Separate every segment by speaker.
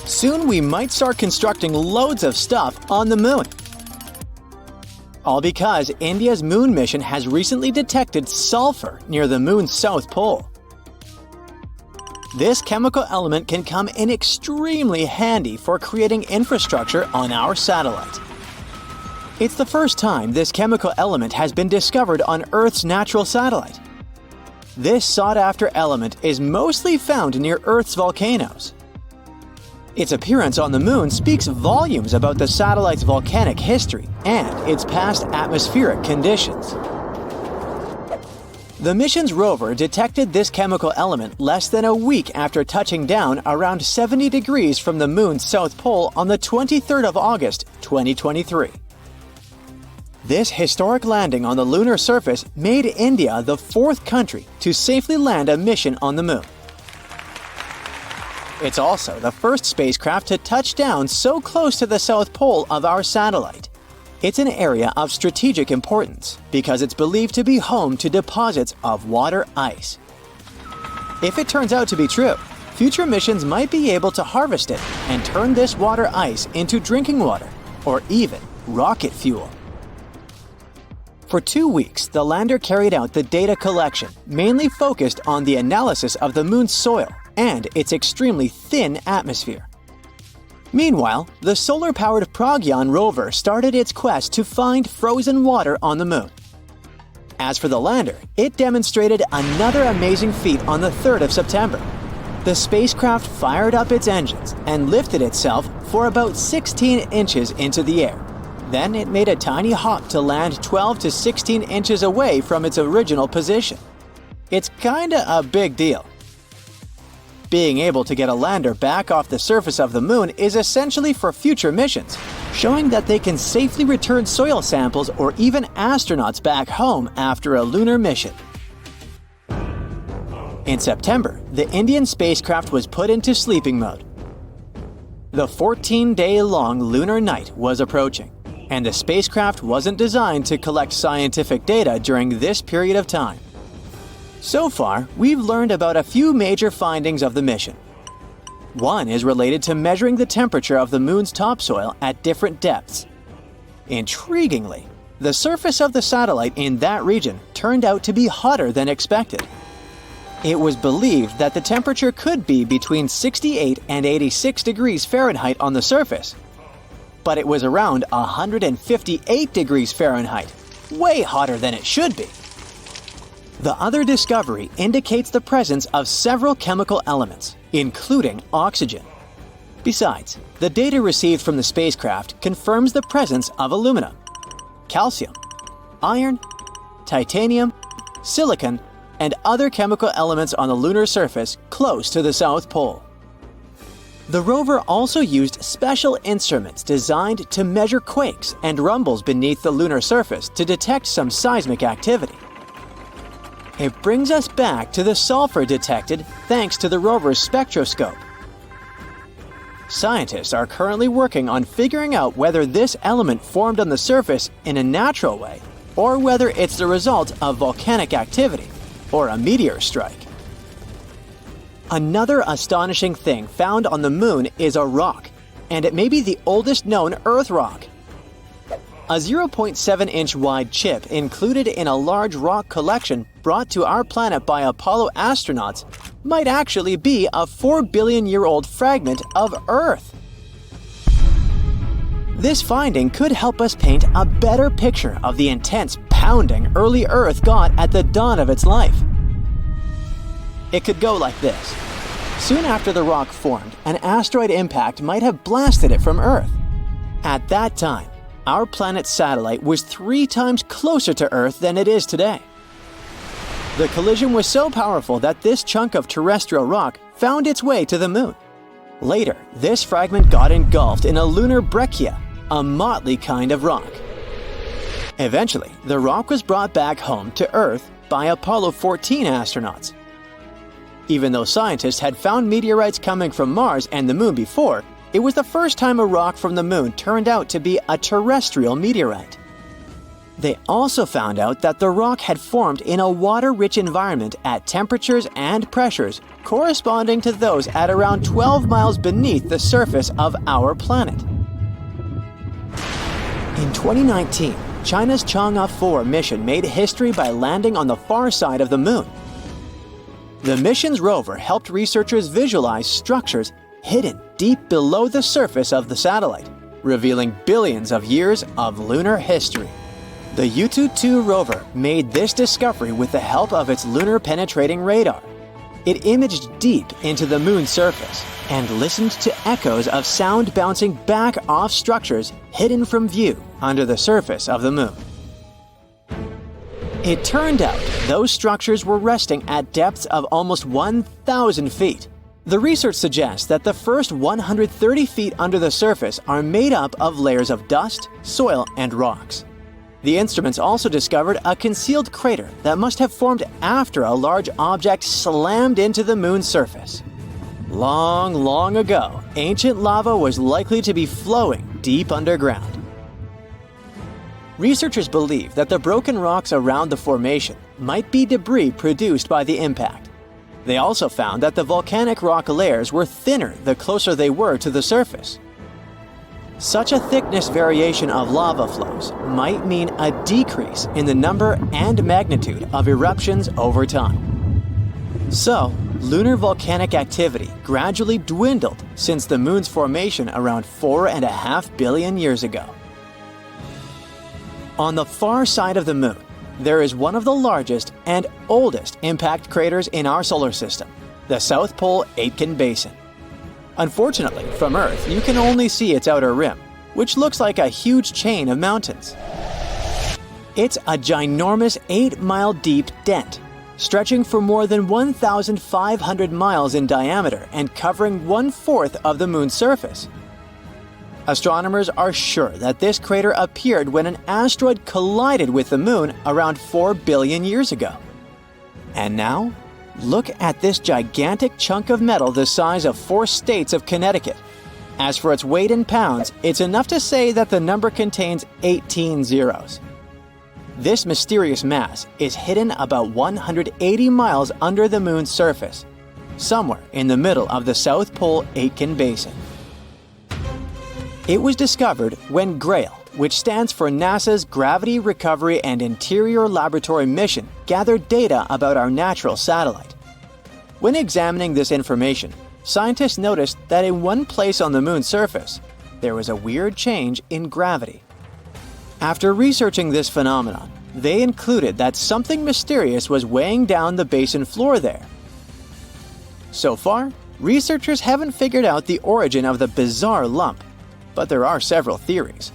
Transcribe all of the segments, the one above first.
Speaker 1: Soon we might start constructing loads of stuff on the moon. All because India's moon mission has recently detected sulfur near the moon's south pole. This chemical element can come in extremely handy for creating infrastructure on our satellite. It's the first time this chemical element has been discovered on Earth's natural satellite. This sought-after element is mostly found near Earth's volcanoes. Its appearance on the moon speaks volumes about the satellite's volcanic history and its past atmospheric conditions. The mission's rover detected this chemical element less than a week after touching down around 70 degrees from the moon's south pole on the 23rd of August, 2023. This historic landing on the lunar surface made India the fourth country to safely land a mission on the moon. It's also the first spacecraft to touch down so close to the south pole of our satellite. It's an area of strategic importance because it's believed to be home to deposits of water ice. If it turns out to be true, future missions might be able to harvest it and turn this water ice into drinking water or even rocket fuel. For 2 weeks, the lander carried out the data collection, mainly focused on the analysis of the moon's soil and its extremely thin atmosphere. Meanwhile, the solar-powered Pragyan rover started its quest to find frozen water on the moon. As for the lander, it demonstrated another amazing feat on the 3rd of September. The spacecraft fired up its engines and lifted itself for about 16 inches into the air. Then it made a tiny hop to land 12 to 16 inches away from its original position. It's kinda a big deal. Being able to get a lander back off the surface of the moon is essentially for future missions, showing that they can safely return soil samples or even astronauts back home after a lunar mission. In September, the Indian spacecraft was put into sleeping mode. The 14-day-long lunar night was approaching, and the spacecraft wasn't designed to collect scientific data during this period of time. So far, we've learned about a few major findings of the mission. One is related to measuring the temperature of the moon's topsoil at different depths. Intriguingly, the surface of the satellite in that region turned out to be hotter than expected. It was believed that the temperature could be between 68 and 86 degrees Fahrenheit on the surface, but it was around 158 degrees Fahrenheit, way hotter than it should be. The other discovery indicates the presence of several chemical elements, including oxygen. Besides, the data received from the spacecraft confirms the presence of aluminum, calcium, iron, titanium, silicon, and other chemical elements on the lunar surface close to the South Pole. The rover also used special instruments designed to measure quakes and rumbles beneath the lunar surface to detect some seismic activity. It brings us back to the sulfur detected thanks to the rover's spectroscope. Scientists are currently working on figuring out whether this element formed on the surface in a natural way or whether it's the result of volcanic activity or a meteor strike. Another astonishing thing found on the moon is a rock, and it may be the oldest known Earth rock. A 0.7-inch wide chip included in a large rock collection brought to our planet by Apollo astronauts might actually be a 4-billion-year-old fragment of Earth. This finding could help us paint a better picture of the intense pounding early Earth got at the dawn of its life. It could go like this. Soon after the rock formed, an asteroid impact might have blasted it from Earth. At that time, our planet's satellite was 3 times closer to Earth than it is today. The collision was so powerful that this chunk of terrestrial rock found its way to the moon. Later, this fragment got engulfed in a lunar breccia, a motley kind of rock. Eventually, the rock was brought back home to Earth by Apollo 14 astronauts. Even though scientists had found meteorites coming from Mars and the moon before, it was the first time a rock from the moon turned out to be a terrestrial meteorite. They also found out that the rock had formed in a water-rich environment at temperatures and pressures corresponding to those at around 12 miles beneath the surface of our planet. In 2019, China's Chang'e 4 mission made history by landing on the far side of the moon. The mission's rover helped researchers visualize structures hidden deep below the surface of the satellite, revealing billions of years of lunar history. The Yutu-2 rover made this discovery with the help of its lunar penetrating radar. It imaged deep into the moon's surface and listened to echoes of sound bouncing back off structures hidden from view under the surface of the moon. It turned out those structures were resting at depths of almost 1,000 feet. The research suggests that the first 130 feet under the surface are made up of layers of dust, soil, and rocks. The instruments also discovered a concealed crater that must have formed after a large object slammed into the moon's surface. Long, long ago, ancient lava was likely to be flowing deep underground. Researchers believe that the broken rocks around the formation might be debris produced by the impact. They also found that the volcanic rock layers were thinner the closer they were to the surface. Such a thickness variation of lava flows might mean a decrease in the number and magnitude of eruptions over time. So, lunar volcanic activity gradually dwindled since the moon's formation around 4.5 billion years ago. On the far side of the moon, there is one of the largest and oldest impact craters in our solar system, the South Pole Aitken Basin. Unfortunately, from Earth, you can only see its outer rim, which looks like a huge chain of mountains. It's a ginormous 8-mile deep dent, stretching for more than 1,500 miles in diameter and covering 1/4 of the moon's surface. Astronomers are sure that this crater appeared when an asteroid collided with the moon around 4 billion years ago. And now, look at this gigantic chunk of metal the size of 4 states of Connecticut. As for its weight in pounds, it's enough to say that the number contains 18 zeros. This mysterious mass is hidden about 180 miles under the moon's surface, somewhere in the middle of the South Pole Aitken Basin. It was discovered when GRAIL, which stands for NASA's Gravity Recovery and Interior Laboratory mission, gathered data about our natural satellite. When examining this information, scientists noticed that in one place on the moon's surface, there was a weird change in gravity. After researching this phenomenon, they concluded that something mysterious was weighing down the basin floor there. So far, researchers haven't figured out the origin of the bizarre lump, but there are several theories.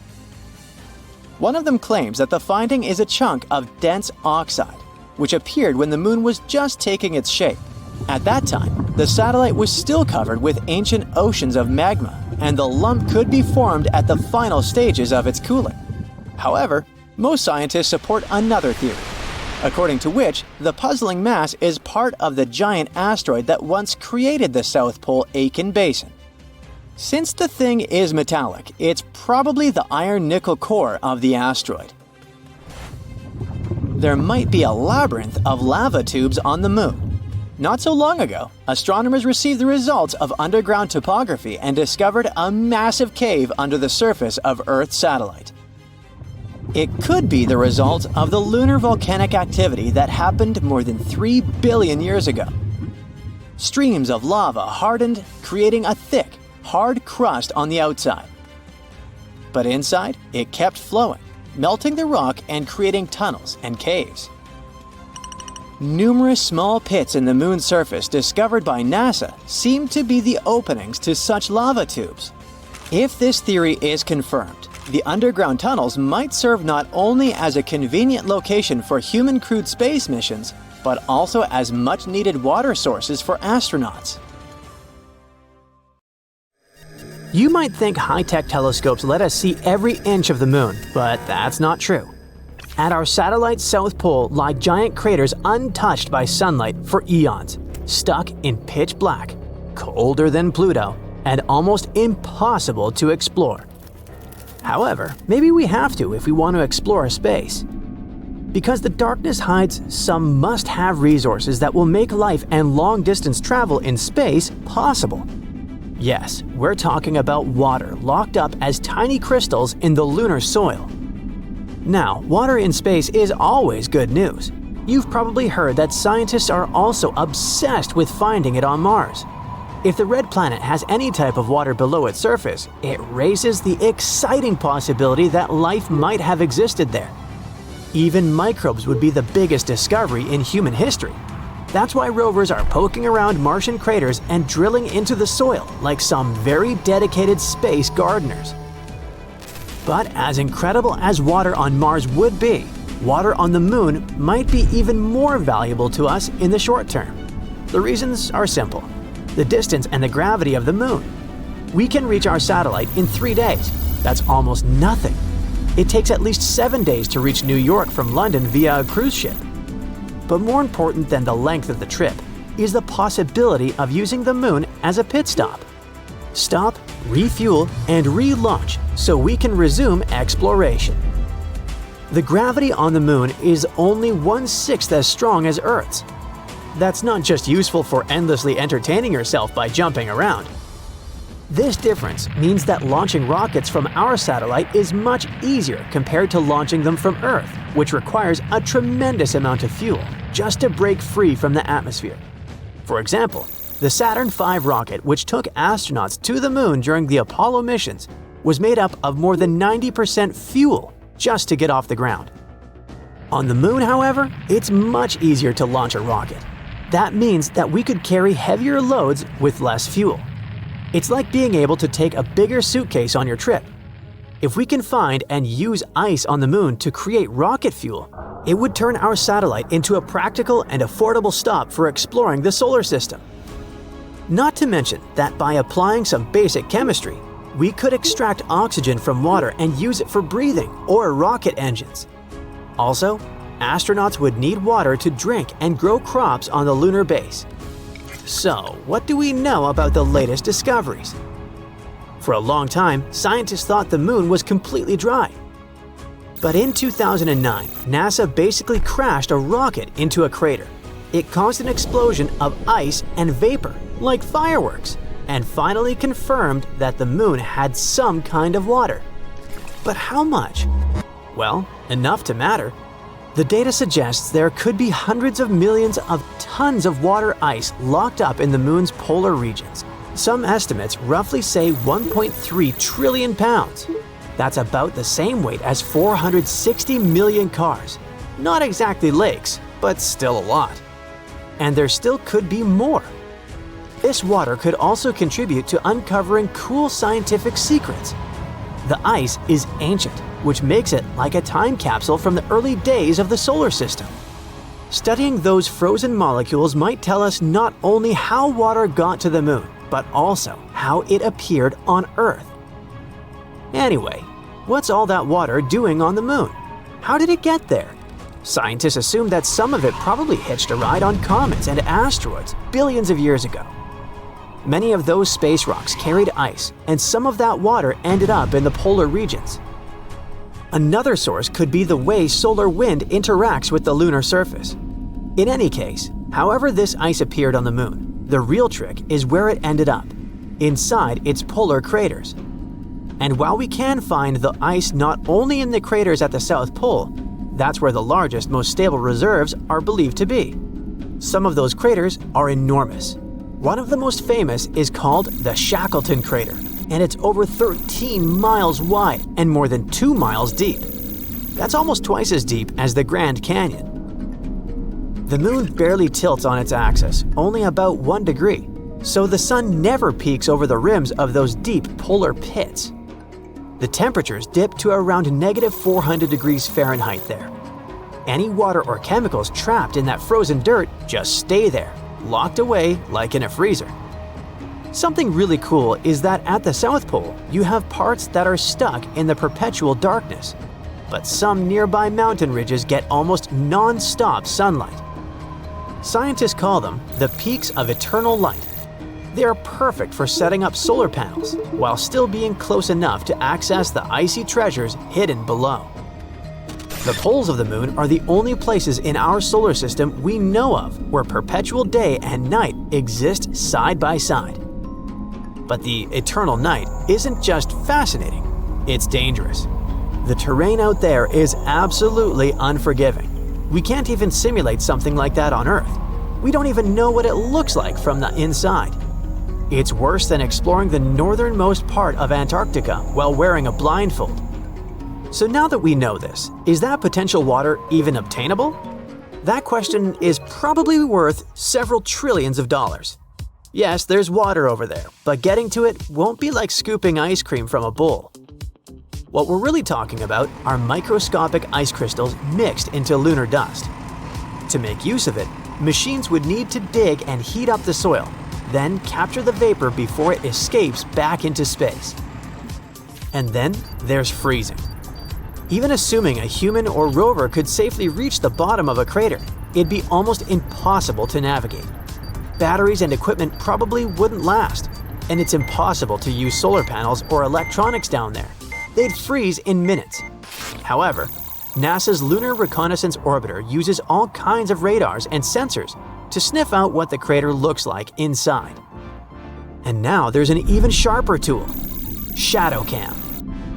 Speaker 1: One of them claims that the finding is a chunk of dense oxide, which appeared when the moon was just taking its shape. At that time, the satellite was still covered with ancient oceans of magma, and the lump could be formed at the final stages of its cooling. However, most scientists support another theory, according to which the puzzling mass is part of the giant asteroid that once created the South Pole Aitken Basin. Since the thing is metallic, it's probably the iron-nickel core of the asteroid. There might be a labyrinth of lava tubes on the moon. Not so long ago, astronomers received the results of underground topography and discovered a massive cave under the surface of Earth's satellite. It could be the result of the lunar volcanic activity that happened more than 3 billion years ago. Streams of lava hardened, creating a thick, hard crust on the outside. But inside, it kept flowing, melting the rock and creating tunnels and caves. Numerous small pits in the moon's surface discovered by NASA seem to be the openings to such lava tubes. If this theory is confirmed, the underground tunnels might serve not only as a convenient location for human-crewed space missions, but also as much-needed water sources for astronauts. You might think high-tech telescopes let us see every inch of the moon, but that's not true. At our satellite's south pole lie giant craters untouched by sunlight for eons, stuck in pitch black, colder than Pluto, and almost impossible to explore. However, maybe we have to if we want to explore space. Because the darkness hides some must-have resources that will make life and long-distance travel in space possible. Yes, we're talking about water locked up as tiny crystals in the lunar soil. Now, water in space is always good news. You've probably heard that scientists are also obsessed with finding it on Mars. If the red planet has any type of water below its surface, it raises the exciting possibility that life might have existed there. Even microbes would be the biggest discovery in human history. That's why rovers are poking around Martian craters and drilling into the soil like some very dedicated space gardeners. But as incredible as water on Mars would be, water on the Moon might be even more valuable to us in the short term. The reasons are simple: the distance and the gravity of the Moon. We can reach our satellite in 3 days. That's almost nothing. It takes at least 7 days to reach New York from London via a cruise ship. But more important than the length of the trip is the possibility of using the Moon as a pit stop. Stop, refuel, and relaunch so we can resume exploration. The gravity on the Moon is only 1/6 as strong as Earth's. That's not just useful for endlessly entertaining yourself by jumping around. This difference means that launching rockets from our satellite is much easier compared to launching them from Earth, which requires a tremendous amount of fuel just to break free from the atmosphere. For example, the Saturn V rocket, which took astronauts to the Moon during the Apollo missions, was made up of more than 90% fuel just to get off the ground. On the Moon, however, it's much easier to launch a rocket. That means that we could carry heavier loads with less fuel. It's like being able to take a bigger suitcase on your trip. If we can find and use ice on the Moon to create rocket fuel, it would turn our satellite into a practical and affordable stop for exploring the solar system. Not to mention that by applying some basic chemistry, we could extract oxygen from water and use it for breathing or rocket engines. Also, astronauts would need water to drink and grow crops on the lunar base. So, what do we know about the latest discoveries? For a long time, scientists thought the Moon was completely dry. But in 2009, NASA basically crashed a rocket into a crater. It caused an explosion of ice and vapor, like fireworks, and finally confirmed that the Moon had some kind of water. But how much? Well, enough to matter. The data suggests there could be hundreds of millions of tons of water ice locked up in the Moon's polar regions. Some estimates roughly say 1.3 trillion pounds. That's about the same weight as 460 million cars. Not exactly lakes, but still a lot. And there still could be more. This water could also contribute to uncovering cool scientific secrets. The ice is ancient, which makes it like a time capsule from the early days of the solar system. Studying those frozen molecules might tell us not only how water got to the Moon, but also how it appeared on Earth. Anyway, what's all that water doing on the Moon? How did it get there? Scientists assume that some of it probably hitched a ride on comets and asteroids billions of years ago. Many of those space rocks carried ice, and some of that water ended up in the polar regions. Another source could be the way solar wind interacts with the lunar surface. In any case, however this ice appeared on the Moon, the real trick is where it ended up, inside its polar craters. And while we can find the ice not only in the craters at the South Pole, that's where the largest, most stable reserves are believed to be. Some of those craters are enormous. One of the most famous is called the Shackleton crater, and it's over 13 miles wide and more than 2 miles deep. That's almost twice as deep as the Grand Canyon. The Moon barely tilts on its axis, only about 1 degree, so the sun never peaks over the rims of those deep polar pits. The temperatures dip to around -400 degrees Fahrenheit there. Any water or chemicals trapped in that frozen dirt just stay there, locked away like in a freezer. Something really cool is that at the South Pole, you have parts that are stuck in the perpetual darkness, but some nearby mountain ridges get almost non-stop sunlight. Scientists call them the peaks of eternal light. They are perfect for setting up solar panels, while still being close enough to access the icy treasures hidden below. The poles of the moon are the only places in our solar system we know of where perpetual day and night exist side by side. But the eternal night isn't just fascinating, it's dangerous. The terrain out there is absolutely unforgiving. We can't even simulate something like that on Earth. We don't even know what it looks like from the inside. It's worse than exploring the northernmost part of Antarctica while wearing a blindfold. So now that we know this, is that potential water even obtainable? That question is probably worth several trillions of dollars. Yes, there's water over there, but getting to it won't be like scooping ice cream from a bowl. What we're really talking about are microscopic ice crystals mixed into lunar dust. To make use of it, machines would need to dig and heat up the soil, then capture the vapor before it escapes back into space. And then there's freezing. Even assuming a human or rover could safely reach the bottom of a crater, it'd be almost impossible to navigate. Batteries and equipment probably wouldn't last, and it's impossible to use solar panels or electronics down there. They'd freeze in minutes. However, NASA's Lunar Reconnaissance Orbiter uses all kinds of radars and sensors to sniff out what the crater looks like inside. And now there's an even sharper tool, Shadow Cam.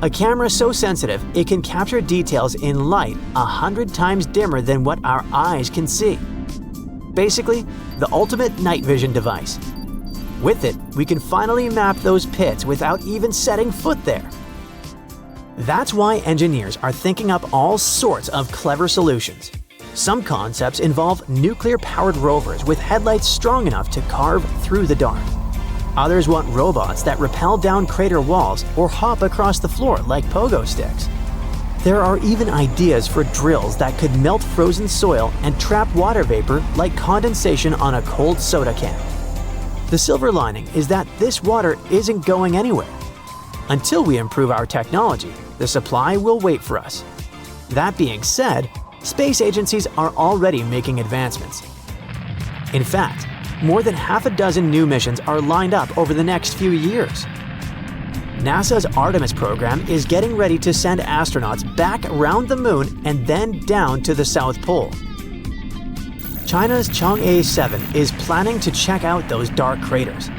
Speaker 1: A camera so sensitive it can capture details in light 100 times dimmer than what our eyes can see. Basically, the ultimate night vision device. With it, we can finally map those pits without even setting foot there. That's why engineers are thinking up all sorts of clever solutions. Some concepts involve nuclear-powered rovers with headlights strong enough to carve through the dark. Others want robots that rappel down crater walls or hop across the floor like pogo sticks. There are even ideas for drills that could melt frozen soil and trap water vapor like condensation on a cold soda can. The silver lining is that this water isn't going anywhere. Until we improve our technology, the supply will wait for us. That being said, space agencies are already making advancements. In fact, more than half a dozen new missions are lined up over the next few years. NASA's Artemis program is getting ready to send astronauts back around the moon and then down to the South Pole. China's Chang'e 7 is planning to check out those dark craters.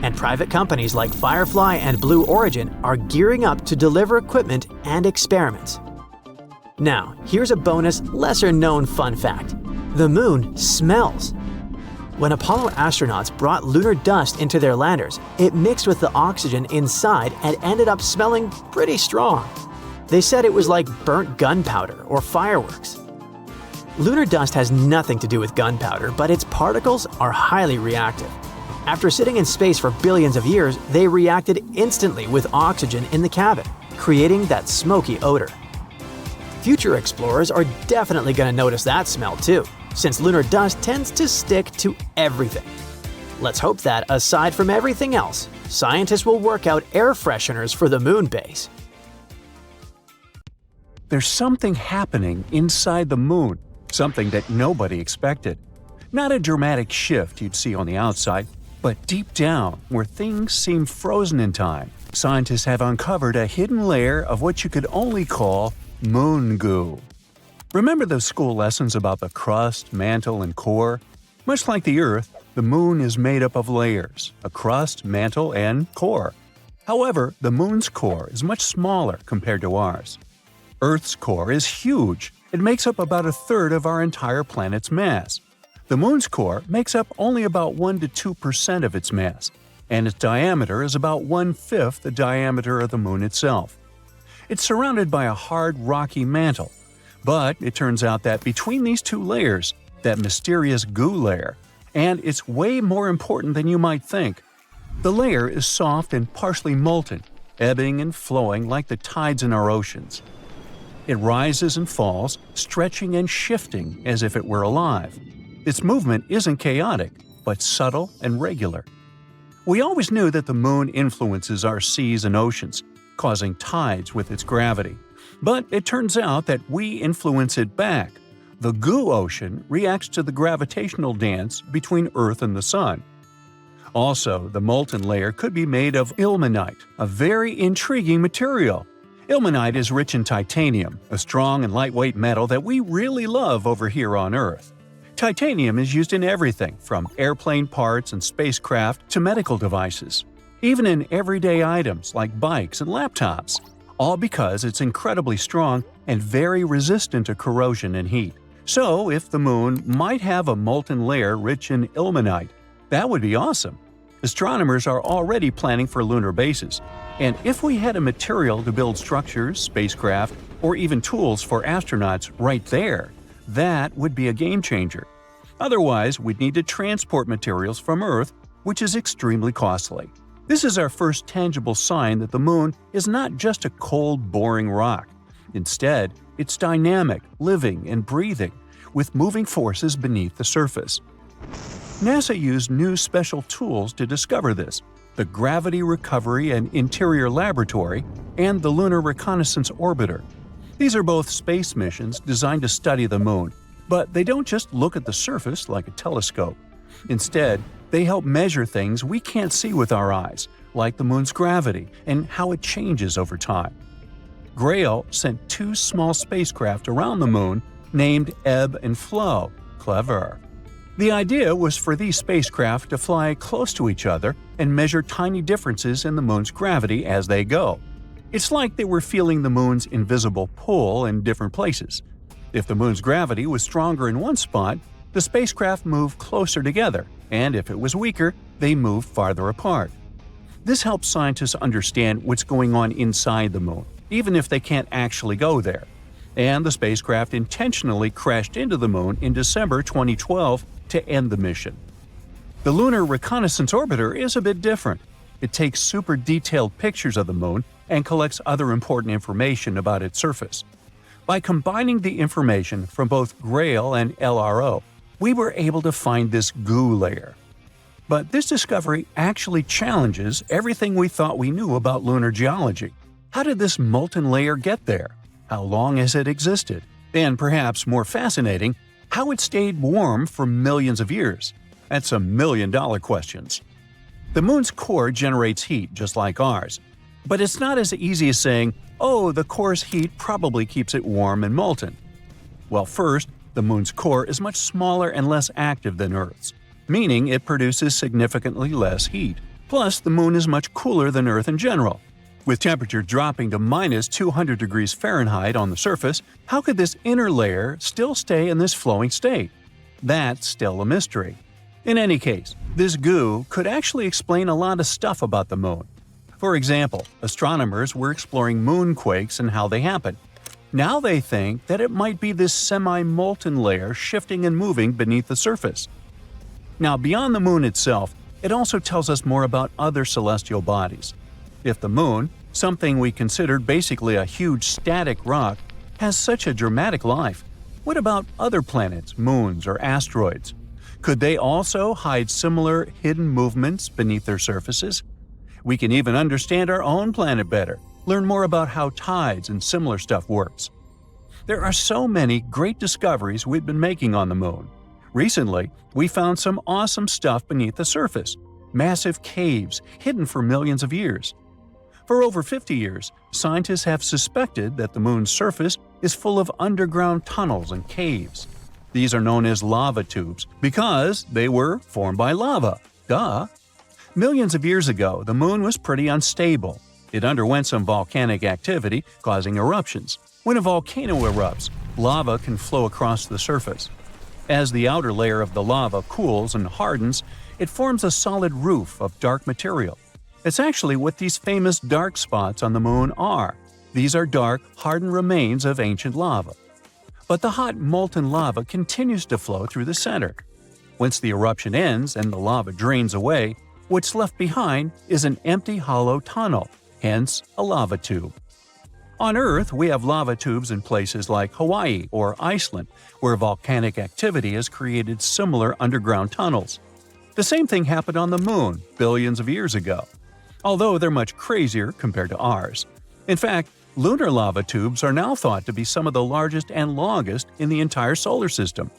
Speaker 1: And private companies like Firefly and Blue Origin are gearing up to deliver equipment and experiments. Now, here's a bonus, lesser-known fun fact. The moon smells. When Apollo astronauts brought lunar dust into their landers, it mixed with the oxygen inside and ended up smelling pretty strong. They said it was like burnt gunpowder or fireworks. Lunar dust has nothing to do with gunpowder, but its particles are highly reactive. After sitting in space for billions of years, they reacted instantly with oxygen in the cabin, creating that smoky odor. Future explorers are definitely going to notice that smell too, since lunar dust tends to stick to everything. Let's hope that, aside from everything else, scientists will work out air fresheners for the moon base.
Speaker 2: There's something happening inside the moon, something that nobody expected. Not a dramatic shift you'd see on the outside, but deep down, where things seem frozen in time, scientists have uncovered a hidden layer of what you could only call moon goo. Remember those school lessons about the crust, mantle, and core? Much like the Earth, the moon is made up of layers, a crust, mantle, and core. However, the moon's core is much smaller compared to ours. Earth's core is huge. It makes up about a third of our entire planet's mass. The moon's core makes up only about 1 to 2% of its mass, and its diameter is about 1/5 the diameter of the moon itself. It's surrounded by a hard, rocky mantle. But it turns out that between these two layers, that mysterious goo layer, and it's way more important than you might think. The layer is soft and partially molten, ebbing and flowing like the tides in our oceans. It rises and falls, stretching and shifting as if it were alive. Its movement isn't chaotic, but subtle and regular. We always knew that the moon influences our seas and oceans, causing tides with its gravity. But it turns out that we influence it back. The goo ocean reacts to the gravitational dance between Earth and the Sun. Also, the molten layer could be made of ilmenite, a very intriguing material. Ilmenite is rich in titanium, a strong and lightweight metal that we really love over here on Earth. Titanium is used in everything from airplane parts and spacecraft to medical devices, even in everyday items like bikes and laptops, all because it's incredibly strong and very resistant to corrosion and heat. So, if the moon might have a molten layer rich in ilmenite, that would be awesome. Astronomers are already planning for lunar bases, and if we had a material to build structures, spacecraft, or even tools for astronauts right there, that would be a game changer. Otherwise, we'd need to transport materials from Earth, which is extremely costly. This is our first tangible sign that the moon is not just a cold, boring rock. Instead, it's dynamic, living, and breathing, with moving forces beneath the surface. NASA used new special tools to discover this: the Gravity Recovery and Interior Laboratory and the Lunar Reconnaissance Orbiter. These are both space missions designed to study the moon, but they don't just look at the surface like a telescope. Instead, they help measure things we can't see with our eyes, like the moon's gravity and how it changes over time. GRAIL sent 2 small spacecraft around the moon named Ebb and Flow. Clever. The idea was for these spacecraft to fly close to each other and measure tiny differences in the moon's gravity as they go. It's like they were feeling the moon's invisible pull in different places. If the moon's gravity was stronger in one spot, the spacecraft moved closer together, and if it was weaker, they moved farther apart. This helps scientists understand what's going on inside the moon, even if they can't actually go there. And the spacecraft intentionally crashed into the moon in December 2012 to end the mission. The Lunar Reconnaissance Orbiter is a bit different. It takes super detailed pictures of the moon and collects other important information about its surface. By combining the information from both GRAIL and LRO, we were able to find this goo layer. But this discovery actually challenges everything we thought we knew about lunar geology. How did this molten layer get there? How long has it existed? And perhaps more fascinating, how it stayed warm for millions of years? That's some million-dollar questions. The moon's core generates heat just like ours. But it's not as easy as saying, oh, the core's heat probably keeps it warm and molten. Well, first, the moon's core is much smaller and less active than Earth's, meaning it produces significantly less heat. Plus, the moon is much cooler than Earth in general. With temperature dropping to minus 200 degrees Fahrenheit on the surface, how could this inner layer still stay in this flowing state? That's still a mystery. In any case, this goo could actually explain a lot of stuff about the moon. For example, astronomers were exploring moon quakes and how they happen. Now they think that it might be this semi-molten layer shifting and moving beneath the surface. Now, beyond the moon itself, it also tells us more about other celestial bodies. If the moon, something we considered basically a huge static rock, has such a dramatic life, what about other planets, moons, or asteroids? Could they also hide similar hidden movements beneath their surfaces? We can even understand our own planet better, learn more about how tides and similar stuff works. There are so many great discoveries we've been making on the moon. Recently, we found some awesome stuff beneath the surface, massive caves hidden for millions of years. For over 50 years, scientists have suspected that the moon's surface is full of underground tunnels and caves. These are known as lava tubes because they were formed by lava. Duh! Millions of years ago, the moon was pretty unstable. It underwent some volcanic activity, causing eruptions. When a volcano erupts, lava can flow across the surface. As the outer layer of the lava cools and hardens, it forms a solid roof of dark material. It's actually what these famous dark spots on the moon are. These are dark, hardened remains of ancient lava. But the hot, molten lava continues to flow through the center. Once the eruption ends and the lava drains away, what's left behind is an empty hollow tunnel, hence a lava tube. On Earth, we have lava tubes in places like Hawaii or Iceland, where volcanic activity has created similar underground tunnels. The same thing happened on the moon billions of years ago, although they're much crazier compared to ours. In fact, lunar lava tubes are now thought to be some of the largest and longest in the entire solar system.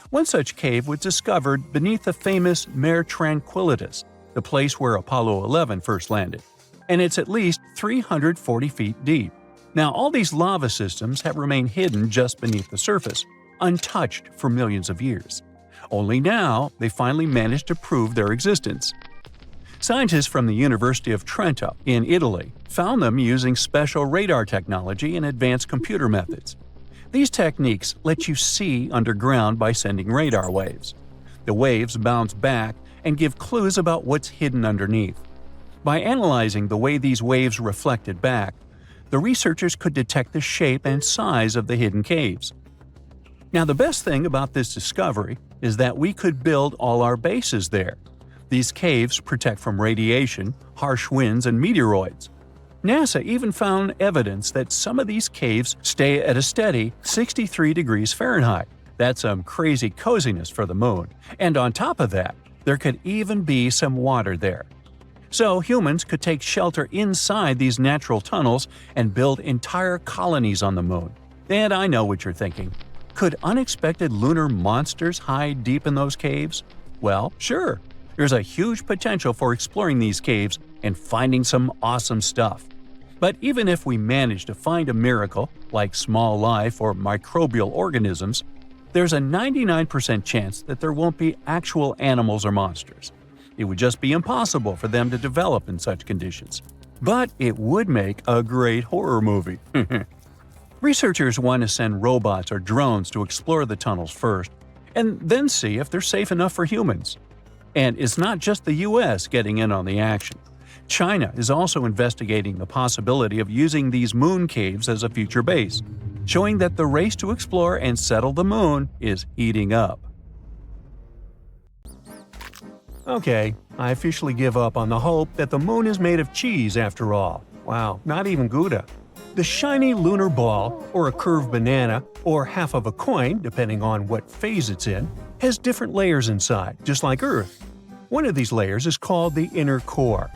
Speaker 2: One such cave was discovered beneath the famous Mare Tranquillitatis. the place where Apollo 11 first landed, and it's at least 340 feet deep. Now, all these lava systems have remained hidden just beneath the surface, untouched for millions of years. Only now they finally managed to prove their existence. Scientists from the University of Trento in Italy found them using special radar technology and advanced computer methods. These techniques let you see underground by sending radar waves. The waves bounce back and give clues about what's hidden underneath. By analyzing the way these waves reflected back, the researchers could detect the shape and size of the hidden caves. Now, the best thing about this discovery is that we could build all our bases there. These caves protect from radiation, harsh winds, and meteoroids. NASA even found evidence that some of these caves stay at a steady 63 degrees Fahrenheit. That's some crazy coziness for the moon. And on top of that, there could even be some water there. So humans could take shelter inside these natural tunnels and build entire colonies on the moon. And I know what you're thinking. Could unexpected lunar monsters hide deep in those caves? Well, sure. There's a huge potential for exploring these caves and finding some awesome stuff. But even if we manage to find a miracle, like small life or microbial organisms, there's a 99% chance that there won't be actual animals or monsters. It would just be impossible for them to develop in such conditions. But it would make a great horror movie. Researchers want to send robots or drones to explore the tunnels first, and then see if they're safe enough for humans. And it's not just the US getting in on the action. China is also investigating the possibility of using these moon caves as a future base, showing that the race to explore and settle the moon is heating up. Okay, I officially give up on the hope that the moon is made of cheese after all. Wow, not even Gouda. The shiny lunar ball, or a curved banana, or half of a coin, depending on what phase it's in, has different layers inside, just like Earth. One of these layers is called the inner core.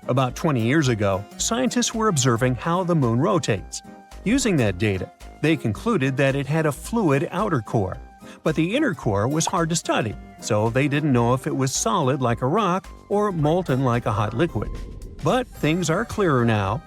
Speaker 2: About 20 years ago, scientists were observing how the moon rotates. Using that data, they concluded that it had a fluid outer core. But the inner core was hard to study, so they didn't know if it was solid like a rock or molten like a hot liquid. But things are clearer now.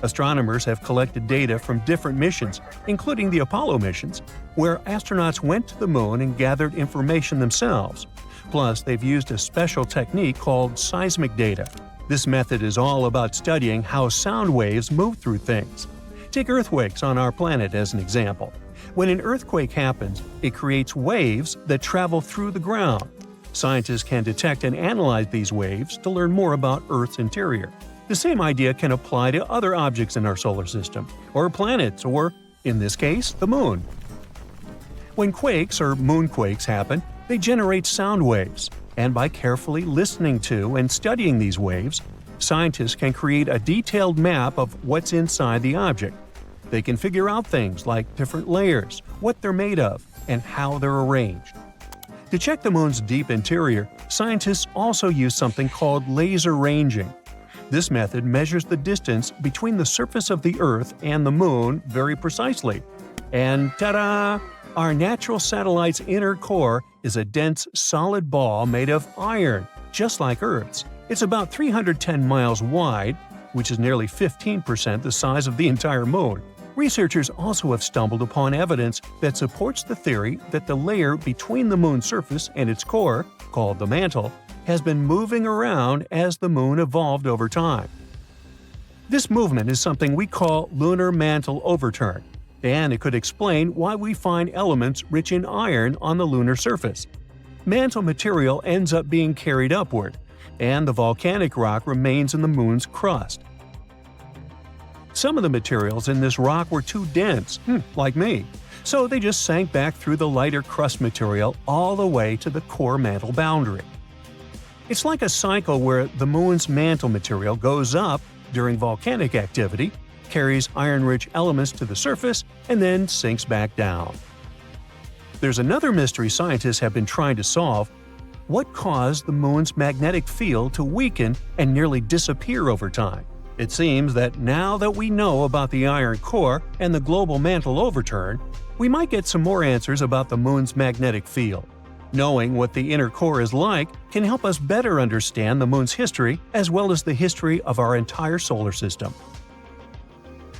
Speaker 2: Astronomers have collected data from different missions, including the Apollo missions, where astronauts went to the moon and gathered information themselves. Plus, they've used a special technique called seismic data. This method is all about studying how sound waves move through things. Take earthquakes on our planet as an example. When an earthquake happens, it creates waves that travel through the ground. Scientists can detect and analyze these waves to learn more about Earth's interior. The same idea can apply to other objects in our solar system, or planets, or, in this case, the moon. When quakes or moonquakes happen, they generate sound waves, and by carefully listening to and studying these waves, scientists can create a detailed map of what's inside the object. They can figure out things like different layers, what they're made of, and how they're arranged. To check the moon's deep interior, scientists also use something called laser ranging. This method measures the distance between the surface of the Earth and the moon very precisely. And ta-da! Our natural satellite's inner core is a dense, solid ball made of iron, just like Earth's. It's about 310 miles wide, which is nearly 15% the size of the entire moon. Researchers also have stumbled upon evidence that supports the theory that the layer between the moon's surface and its core, called the mantle, has been moving around as the moon evolved over time. This movement is something we call lunar mantle overturn, and it could explain why we find elements rich in iron on the lunar surface. Mantle material ends up being carried upward, and the volcanic rock remains in the moon's crust. Some of the materials in this rock were too dense, like me, so they just sank back through the lighter crust material all the way to the core mantle boundary. It's like a cycle where the moon's mantle material goes up during volcanic activity, carries iron-rich elements to the surface, and then sinks back down. There's another mystery scientists have been trying to solve. What caused the moon's magnetic field to weaken and nearly disappear over time? It seems that now that we know about the iron core and the global mantle overturn, we might get some more answers about the moon's magnetic field. Knowing what the inner core is like can help us better understand the Moon's history as well as the history of our entire solar system.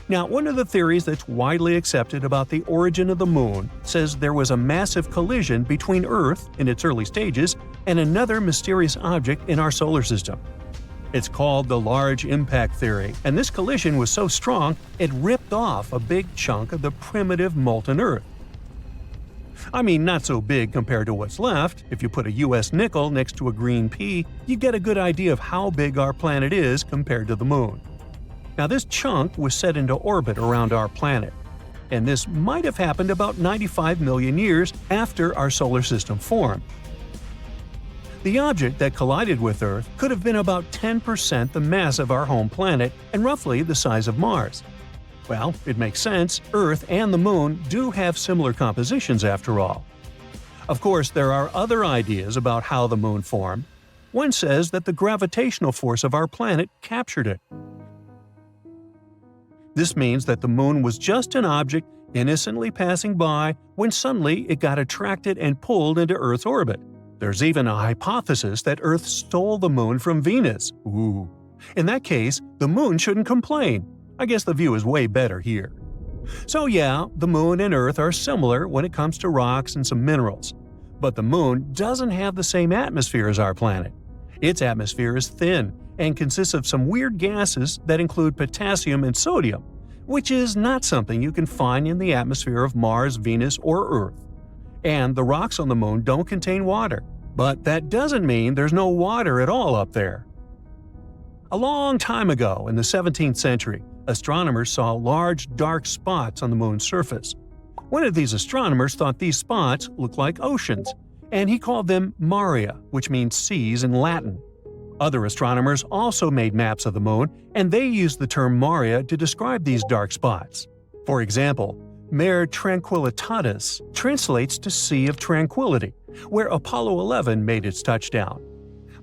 Speaker 2: Now, one of the theories that's widely accepted about the origin of the Moon says there was a massive collision between Earth, in its early stages, and another mysterious object in our solar system. It's called the Large Impact Theory, and this collision was so strong it ripped off a big chunk of the primitive molten Earth. I mean, not so big compared to what's left. If you put a US nickel next to a green pea, you get a good idea of how big our planet is compared to the Moon. Now, this chunk was set into orbit around our planet, and this might have happened about 95 million years after our solar system formed. The object that collided with Earth could have been about 10% the mass of our home planet and roughly the size of Mars. Well, it makes sense. Earth and the Moon do have similar compositions after all. Of course, there are other ideas about how the Moon formed. One says that the gravitational force of our planet captured it. This means that the Moon was just an object innocently passing by when suddenly it got attracted and pulled into Earth's orbit. There's even a hypothesis that Earth stole the Moon from Venus. Ooh. In that case, the Moon shouldn't complain. I guess the view is way better here. So yeah, the Moon and Earth are similar when it comes to rocks and some minerals. But the Moon doesn't have the same atmosphere as our planet. Its atmosphere is thin and consists of some weird gases that include potassium and sodium, which is not something you can find in the atmosphere of Mars, Venus, or Earth. And the rocks on the Moon don't contain water. But that doesn't mean there's no water at all up there. A long time ago, in the 17th century, astronomers saw large dark spots on the Moon's surface. One of these astronomers thought these spots looked like oceans, and he called them maria, which means seas in Latin. Other astronomers also made maps of the Moon, and they used the term maria to describe these dark spots. For example, Mare Tranquillitatis translates to Sea of Tranquility, where Apollo 11 made its touchdown.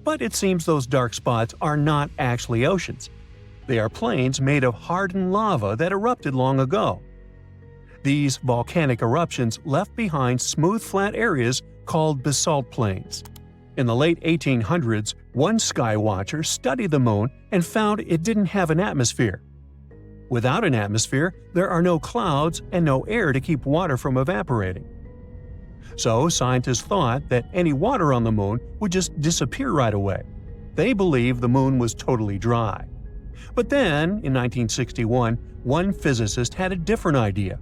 Speaker 2: But it seems those dark spots are not actually oceans. They are plains made of hardened lava that erupted long ago. These volcanic eruptions left behind smooth flat areas called basalt plains. In the late 1800s, one sky watcher studied the Moon and found it didn't have an atmosphere. Without an atmosphere, there are no clouds and no air to keep water from evaporating. So scientists thought that any water on the Moon would just disappear right away. They believed the Moon was totally dry. But then, in 1961, one physicist had a different idea.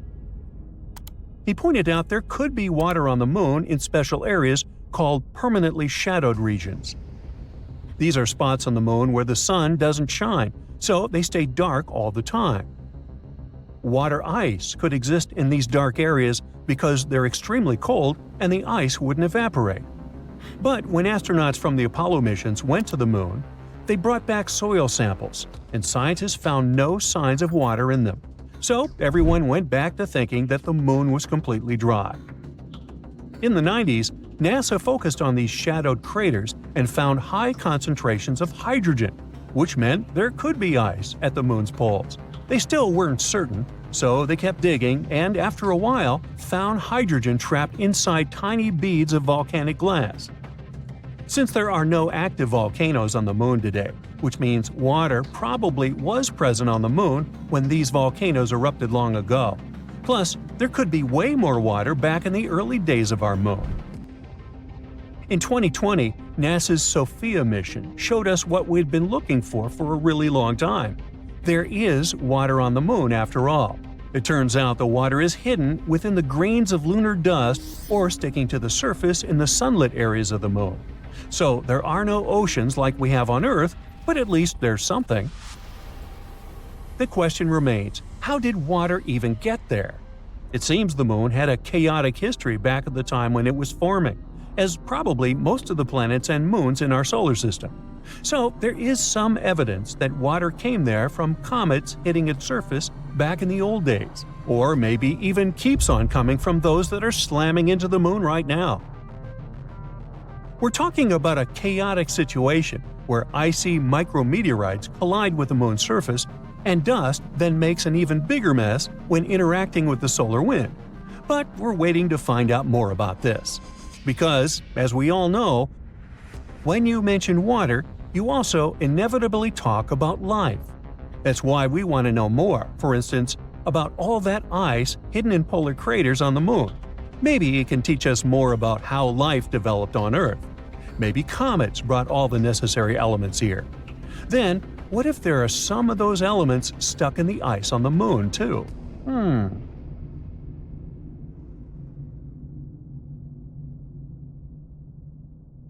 Speaker 2: He pointed out there could be water on the Moon in special areas called permanently shadowed regions. These are spots on the Moon where the sun doesn't shine, so they stay dark all the time. Water ice could exist in these dark areas because they're extremely cold and the ice wouldn't evaporate. But when astronauts from the Apollo missions went to the Moon, they brought back soil samples, and scientists found no signs of water in them. So everyone went back to thinking that the Moon was completely dry. In the 90s, NASA focused on these shadowed craters and found high concentrations of hydrogen, which meant there could be ice at the Moon's poles. They still weren't certain, so they kept digging and, after a while, found hydrogen trapped inside tiny beads of volcanic glass. Since there are no active volcanoes on the Moon today, which means water probably was present on the Moon when these volcanoes erupted long ago. Plus, there could be way more water back in the early days of our Moon. In 2020, NASA's SOFIA mission showed us what we'd been looking for a really long time. There is water on the Moon after all. It turns out the water is hidden within the grains of lunar dust or sticking to the surface in the sunlit areas of the Moon. So there are no oceans like we have on Earth, but at least there's something. The question remains, how did water even get there? It seems the Moon had a chaotic history back at the time when it was forming, as probably most of the planets and moons in our solar system. So there is some evidence that water came there from comets hitting its surface back in the old days, or maybe even keeps on coming from those that are slamming into the Moon right now. We're talking about a chaotic situation where icy micrometeorites collide with the Moon's surface, and dust then makes an even bigger mess when interacting with the solar wind. But we're waiting to find out more about this. Because, as we all know, when you mention water, you also inevitably talk about life. That's why we want to know more, for instance, about all that ice hidden in polar craters on the Moon. Maybe it can teach us more about how life developed on Earth. Maybe comets brought all the necessary elements here. Then, what if there are some of those elements stuck in the ice on the Moon, too?